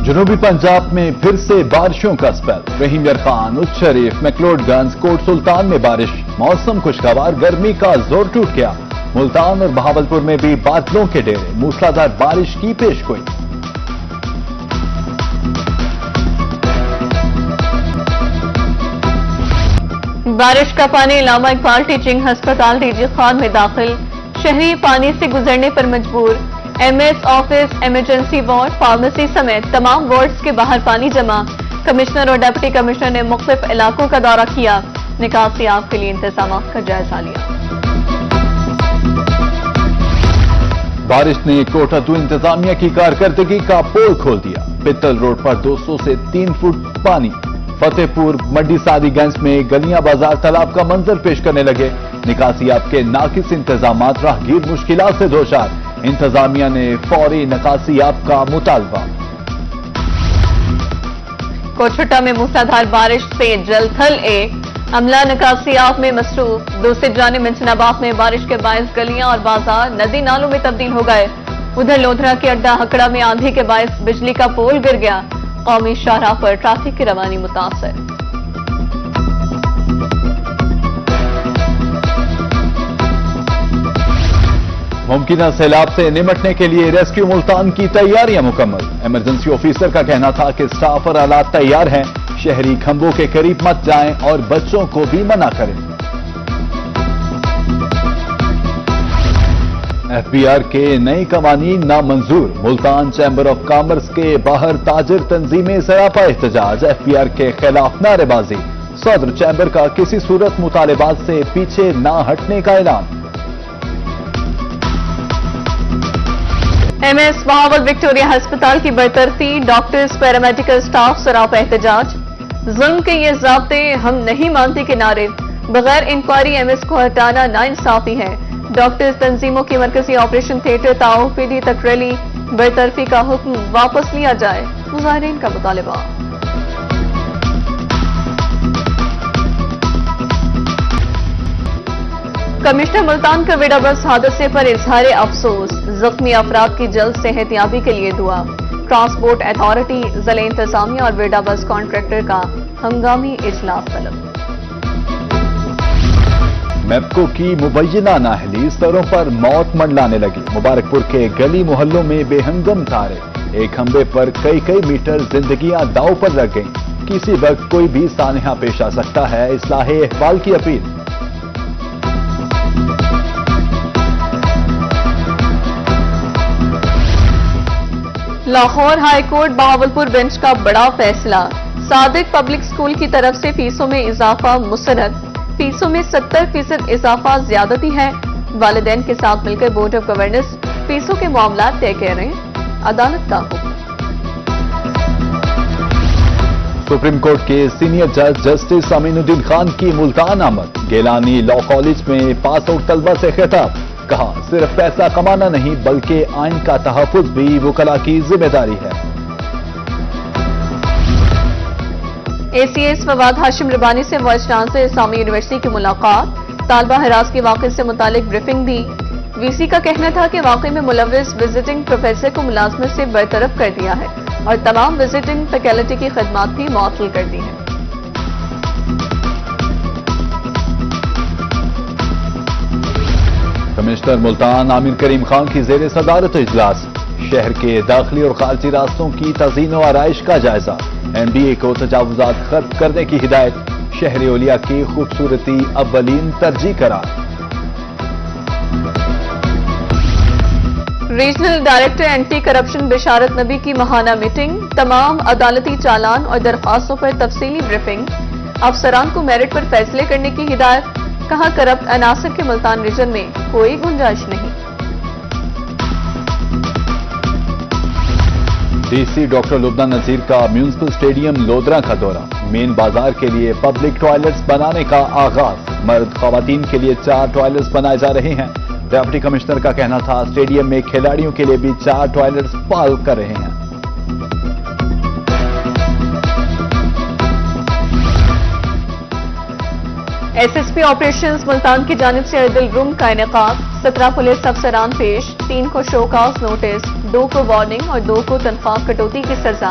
جنوبی پنجاب میں پھر سے بارشوں کا اسپیل، رحیم یار خان، اچ شریف، میکلوڈگنج، کوٹ سلطان میں بارش، موسم خوشگوار، گرمی کا زور ٹوٹ گیا۔ ملتان اور بہاولپور میں بھی بادلوں کے ڈیرے، موسلادھار بارش کی پیش گوئی۔ بارش کا پانی علامہ اقبال ٹیچنگ ہسپتال ڈی جی خان میں داخل، شہری پانی سے گزرنے پر مجبور۔ M S office, emergency ward, pharmacy سمیت تمام وارڈز کے باہر پانی جمع۔ کمشنر اور ڈپٹی کمشنر نے مختلف علاقوں کا دورہ کیا، نکاسی آب کے لیے انتظامات کا جائزہ لیا۔ بارش نے کوٹہ 2 انتظامیہ کی کارکردگی کا پول کھول دیا، پتل روڈ پر 200 سے 3 فٹ پانی۔ فتح پور منڈی سادی گنج میں گلیاں بازار تالاب کا منظر پیش کرنے لگے، نکاسی آب کے ناقص انتظامات، راہگیر مشکلات سے دوچار، انتظامیہ نے فوری نکاسی آب کا مطالبہ۔ کوچھٹا میں موسلادھار بارش سے جل تھل عملہ نکاسی آب میں مصروف۔ دوسری جانب منچن آباد میں بارش کے باعث گلیاں اور بازار ندی نالوں میں تبدیل ہو گئے۔ ادھر لودھرا کے اڈا ہکڑا میں آندھی کے باعث بجلی کا پول گر گیا، قومی شاہراہ پر ٹریفک کی روانی متاثر۔ ممکنہ سیلاب سے نمٹنے کے لیے ریسکیو ملتان کی تیاریاں مکمل، ایمرجنسی آفیسر کا کہنا تھا کہ سٹاف اور آلات تیار ہیں، شہری کھمبوں کے قریب مت جائیں اور بچوں کو بھی منع کریں۔ ایف بی آر کے نئے قوانین نامنظور، ملتان چیمبر آف کامرس کے باہر تاجر تنظیمیں سراپا احتجاج، ایف بی آر کے خلاف نعرے بازی، صدر چیمبر کا کسی صورت مطالبات سے پیچھے نہ ہٹنے کا اعلان۔ ایم ایس بہاول وکٹوریہ ہسپتال کی برطرفی، ڈاکٹرز پیرامیڈیکل سٹاف سراپا احتجاج، ظلم کے یہ ضابطے ہم نہیں مانتے کے نعرے، بغیر انکوائری ایم ایس کو ہٹانا ناانصافی ہے، ڈاکٹرز تنظیموں کی مرکزی آپریشن تھیٹر تاؤ پی ڈی تک ریلی، برطرفی کا حکم واپس لیا جائے، مظاہرین کا مطالبہ۔ کمشنر ملتان کا ویڈا بس حادثے پر اظہار افسوس، زخمی افراد کی جلد صحت یابی کے لیے دعا۔ ٹرانسپورٹ اتھارٹی، ضلع انتظامیہ اور ویڈا بس کانٹریکٹر کا ہنگامی اجلاس طلب۔ میپکو کی مبینہ نااہلی، سروں پر موت منڈلانے لگی، مبارکپور کے گلی محلوں میں بے ہنگم تارے، ایک کھمبے پر کئی میٹر زندگیاں داؤ پر لگ گئیں، کسی وقت کوئی بھی سانحہ پیش آ سکتا ہے، اصلاح احوال کی appeal. Lahore high court Bahawalpur bench کا بڑا فیصلہ، صادق پبلک اسکول کی طرف سے فیسوں میں اضافہ مسترد، فیسوں میں 70% اضافہ زیادتی ہے، والدین کے ساتھ مل کر بورڈ آف گورننس فیسوں کے معاملات طے کر رہے ہیں، عدالت کا حکم۔ سپریم کورٹ کے سینئر جج جسٹس امین الدین خان کی ملتان آمد، گیلانی لاء کالج میں پاس آؤٹ طلبہ سے خطاب، کہا صرف پیسہ کمانا نہیں بلکہ آئین کا تحفظ بھی وکلاء کی ذمہ داری ہے۔ اے سی ایس فواد ہاشم ربانی سے وائس چانسلر اسلامی یونیورسٹی کی ملاقات، طالبہ ہراس کے واقعے سے متعلق بریفنگ دی، وی سی کا کہنا تھا کہ واقعے میں ملوث وزٹنگ پروفیسر کو ملازمت سے برطرف کر دیا ہے اور تمام وزٹنگ فیکلٹی کی خدمات بھی معطل کر دی ہیں۔ کمشنر ملتان عامر کریم خان کی زیر صدارت اجلاس، شہر کے داخلی اور خارجی راستوں کی تزئین و آرائش کا جائزہ، این ڈی اے کو تجاوزات ختم کرنے کی ہدایت، شہر اولیا کی خوبصورتی اولین ترجیح قرار۔ ریجنل ڈائریکٹر اینٹی کرپشن بشارت نبی کی ماہانہ میٹنگ، تمام عدالتی چالان اور درخواستوں پر تفصیلی بریفنگ، افسران کو میرٹ پر فیصلے کرنے کی ہدایت، کہا کرپٹ عناصر کے ملتان ریجن میں کوئی گنجائش نہیں۔ ڈی سی ڈاکٹر لبنہ نذیر کا میونسپل اسٹیڈیم لودھرا کا دورہ، مین بازار کے لیے پبلک ٹوائلٹس بنانے کا آغاز، مرد خواتین کے لیے 4 ٹوائلٹس بنائے جا رہے ہیں، ڈپٹی کمشنر کا کہنا تھا اسٹیڈیم میں کھلاڑیوں کے لیے بھی 4 ٹوائلٹس فعال کر رہے ہیں۔ S S P operations Multan کی جانب سے عدل روم کا انعقاد، 17 پولیس افسران پیش، 3 کو شو کاز نوٹس، 2 کو وارننگ اور 2 کو تنخواہ کٹوتی کی سزا،